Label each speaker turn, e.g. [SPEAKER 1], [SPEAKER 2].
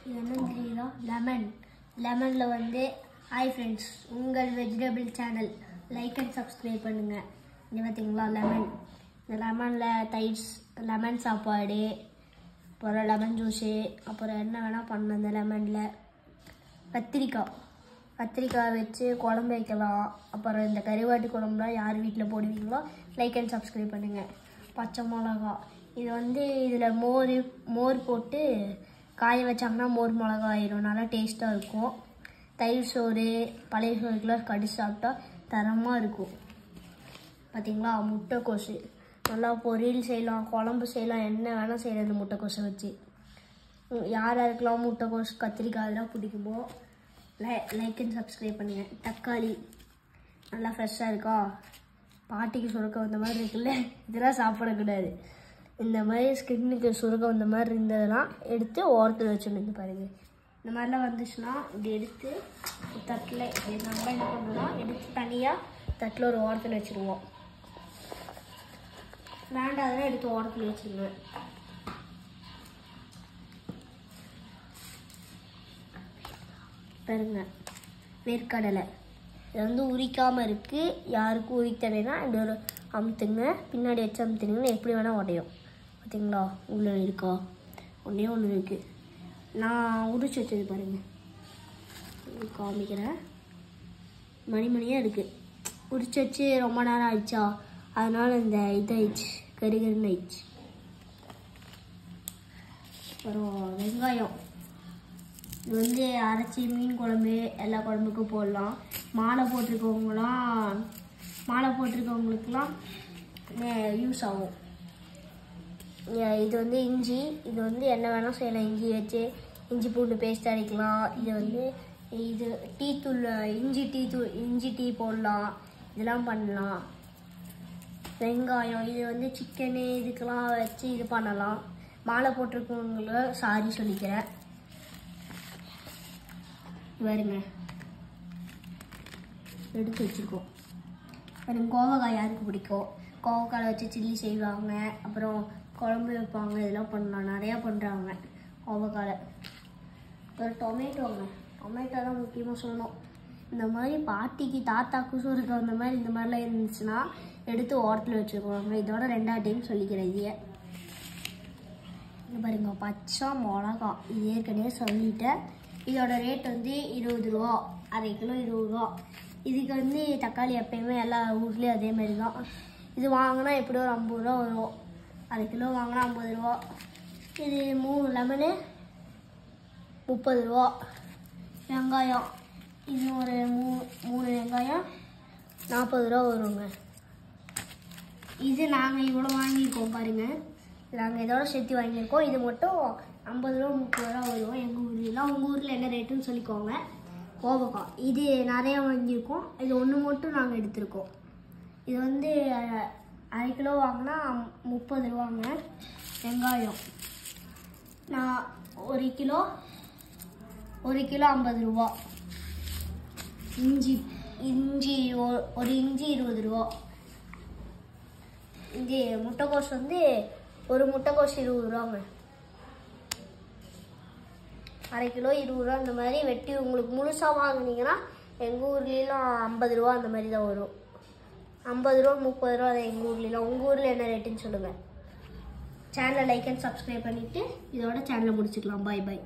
[SPEAKER 1] இது என்னன்னு தெரியுதா? லெமன். லெமனில் வந்து ஹாய் ஃப்ரெண்ட்ஸ், உங்கள் vegetable channel like and subscribe பண்ணுங்கள். இங்கே பார்த்தீங்களா லெமன். இந்த லெமனில் தயிர், லெமன் சாப்பாடு, அப்புறம் லெமன் ஜூஸு, அப்புறம் என்ன வேணால் பண்ணலாம். இந்த லெமனில் கத்திரிக்காய் வச்சு குழம்பு வைக்கலாம். அப்புறம் இந்த கருவாட்டு குழம்புலாம் யார் வீட்டில் போடுவீங்களோ லைக் அண்ட் சப்ஸ்கிரைப் பண்ணுங்கள். பச்சை மிளகா, இது வந்து இதில் மோர் போட்டு காய வச்சாங்கன்னா மோர் மிளகா ஆயிடும், நல்லா டேஸ்ட்டாக இருக்கும். தயிர் சோறு, பழைய சோறுக்கெலாம் கடிச்சு சாப்பிட்டா தரமாக இருக்கும். பார்த்திங்களா, முட்டைக்கோசு நல்லா பொரியல் செய்யலாம், குழம்பு செய்யலாம், என்ன வேணால் செய்யலாம் இந்த முட்டைக்கோசை வச்சு. யார் யாருக்கெல்லாம் முட்டைக்கோசு, கத்திரிக்காய் அதெல்லாம் பிடிக்குமோ லைக் அண்ட் சப்ஸ்கிரைப் பண்ணுங்கள். தக்காளி நல்லா ஃப்ரெஷ்ஷாக இருக்கா, பாட்டிக்கு சுருக்கம் வந்த மாதிரி இருக்குல்ல, இதெல்லாம் சாப்பிடக்கூடாது. இந்த மாதிரி ஸ்கின்னுக்கு சுருக்கம் வந்த மாதிரி இருந்ததெல்லாம் எடுத்து ஓரத்தில் வச்சுருந்தது பாருங்கள். இந்த மாதிரிலாம் வந்துச்சுன்னா இப்படி எடுத்து தட்டில் நம்ம என்ன பண்ணுறோம், எடுத்து தனியாக தட்டில் ஒரு ஓரத்தில் வச்சுருவோம். வேண்டாதெல்லாம் எடுத்து ஓரத்தில் வச்சுருவேன். பாருங்க, வேர்க்கடலை இது வந்து உரிக்காமல் இருக்குது. யாருக்கும் உரித்தலைன்னா இப்படி ஒரு அமுத்துங்க, பின்னாடி வச்சு அமுத்துனீங்கன்னா எப்படி வேணால் உடையும். பார்த்தீங்களா, உள்ளே இருக்கா, ஒன்றே ஒன்று இருக்குது. நான் உரிச்சு வச்சது பாருங்கள், காமிக்கிறேன். மணிமணியாக இருக்குது. உரிச்சு வச்சு ரொம்ப நேரம் ஆயிடுச்சா, அதனால் இந்த இதாயிடுச்சு, கருகருன்னு ஆயிடுச்சு. அப்புறம் வெங்காயம், இது வந்து அரைச்சி மீன் குழம்பு எல்லா குழம்புக்கும் போடலாம். மாலை போட்டிருக்கவங்களுக்குலாம் யூஸ் ஆகும். இது வந்து இஞ்சி, இது வந்து என்ன வேணால் செய்யலாம். இஞ்சி வச்சு இஞ்சி பூண்டு பேஸ்ட் அரைக்கலாம். இது டீத்தூள், இஞ்சி டீ போடலாம், இதெல்லாம் பண்ணலாம். வெங்காயம், இது வந்து சிக்கனு இதுக்கெல்லாம் வச்சு இது பண்ணலாம். மாலை போட்டிருக்கவங்கள சாரி சொல்லிக்கிறேன். வருங்க, எடுத்து வச்சுருக்கோம். எனக்கு கோவக்காய் யாருக்கு பிடிக்கும், கோவக்காய் வச்சு சில்லி செய்வாங்க, அப்புறம் குழம்பு வைப்பாங்க, இதெல்லாம் பண்ணலாம், நிறையா பண்ணுறாங்க கோவக்காய். அப்புறம் டொமேட்டோ தான் முக்கியமாக சொல்லணும். இந்த மாதிரி பாட்டிக்கு தாத்தாக்கும் சுருக்கு அந்த மாதிரி இந்த மாதிரிலாம் இருந்துச்சுன்னா எடுத்து ஓரத்தில் வச்சுருக்கோங்க. இதோட 2ஆவது டைம் சொல்லிக்கிறேன். இதையே பாருங்க, பச்சை மிளகா இது ஏற்கனவே சொல்லிட்டேன். இதோட ரேட் வந்து 20 ரூபா, அரை கிலோ 20 ரூபா. இதுக்கு வந்து தக்காளி எப்பயுமே எல்லா ஊர்லேயும் அதே மாதிரி தான். இது வாங்கினா எப்படியோ ஒரு 50 ரூபா வரும். அரை கிலோ வாங்கினா 50 ரூபா. இது 3 லெமனு 30 ரூபா. வெங்காயம், இது ஒரு 3 வெங்காயம் 40 ரூபா வருங்க. இது நாங்கள் இவ்வளோ வாங்கியிருக்கோம் பாருங்கள், நாங்கள் இதோட சேர்த்து வாங்கியிருக்கோம். இது மட்டும் 50 ரூபா 30 ரூபா வரும் எங்கள் ஊர்லாம். உங்கள் ஊரில் என்ன ரேட்டுன்னு சொல்லிக்கோங்க. கோவக்காய் இது நிறையா வாங்கியிருக்கோம். இது ஒன்று மட்டும் நாங்கள் எடுத்திருக்கோம். இது வந்து அரை கிலோ வாங்கினா 30 ரூபாங்க. வெங்காயம் நான் 1 கிலோ 50 ரூபா. இஞ்சி 1 இஞ்சி 20 ரூபா. இது முட்டைக்கோஸ் வந்து ஒரு முட்டைக்கோஸ் 20 ரூபாங்க. அரை கிலோ 20 ரூபா. இந்த மாதிரி வெட்டி உங்களுக்கு முழுசாக வாங்கினீங்கன்னா எங்கள் ஊர்லேலாம் 50 ரூபா அந்த மாதிரி தான் வரும். 50 ரூபா 30 ரூபா தான் எங்கள் ஊர்லேலாம். உங்கள் ஊரில் என்ன ரேட்டுன்னு சொல்லுங்கள். சேனலை லைக் அண்ட் சப்ஸ்கிரைப் பண்ணிவிட்டு இதோட சேனலை முடிச்சுக்கலாம். பாய் பாய்.